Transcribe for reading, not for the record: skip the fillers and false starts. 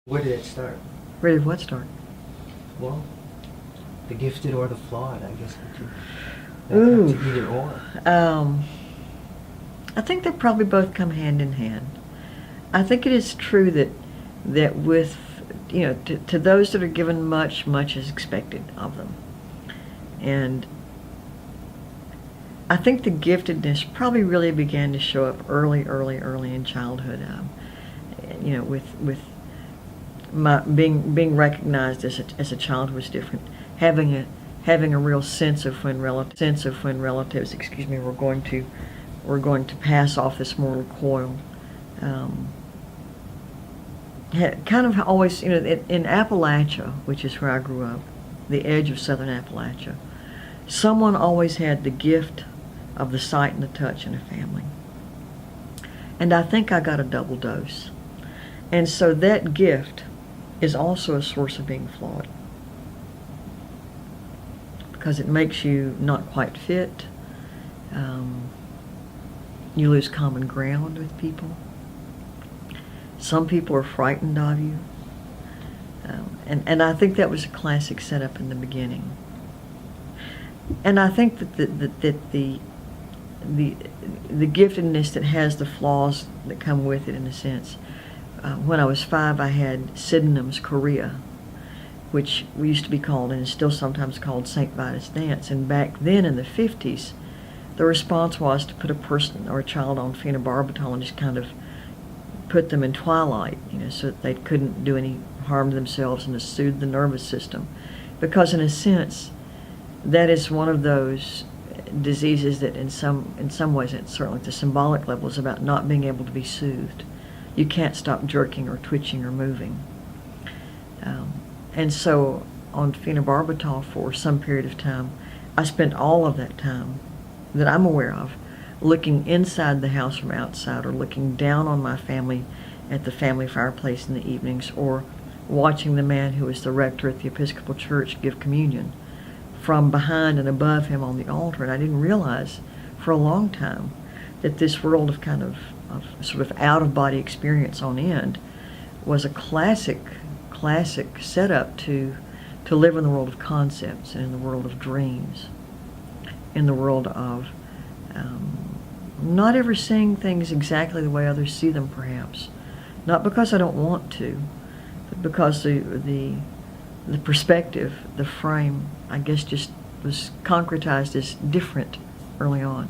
Where did it start? Where did what start? Well, the gifted or the flawed, I guess. Ooh. Either or. I think they probably both come hand in hand. I think it is true that with, to those that are given much, much is expected of them. And I think the giftedness probably really began to show up early in childhood. With my being recognized as a child was different. Having a real sense of when relatives, were going to pass off this mortal coil. Kind of always, in Appalachia, which is where I grew up, the edge of southern Appalachia, someone always had the gift of the sight and the touch in a family. And I think I got a double dose. And so that gift is also a source of being flawed, because it makes you not quite fit. You lose common ground with people. Some people are frightened of you. And I think that was a classic setup in the beginning. And I think that the giftedness that has the flaws that come with it, in a sense. When I was 5, I had Sydenham's chorea, which we used to be called, and is still sometimes called, St. Vitus dance. And back then in the 50s, the response was to put a person or a child on phenobarbital and just kind of put them in twilight, so that they couldn't do any harm to themselves, and to soothe the nervous system. Because in a sense, that is one of those diseases that in some ways, it's certainly at the symbolic level, is about not being able to be soothed. You can't stop jerking or twitching or moving. And so on phenobarbital for some period of time, I spent all of that time that I'm aware of looking inside the house from outside, or looking down on my family at the family fireplace in the evenings, or watching the man who was the rector at the Episcopal Church give communion from behind and above him on the altar. And I didn't realize for a long time that this world of kind of sort of out-of-body experience on end was a classic setup to live in the world of concepts, and in the world of dreams, in the world of not ever seeing things exactly the way others see them, perhaps. Not because I don't want to, but because the perspective, the frame, I guess, just was concretized as different early on.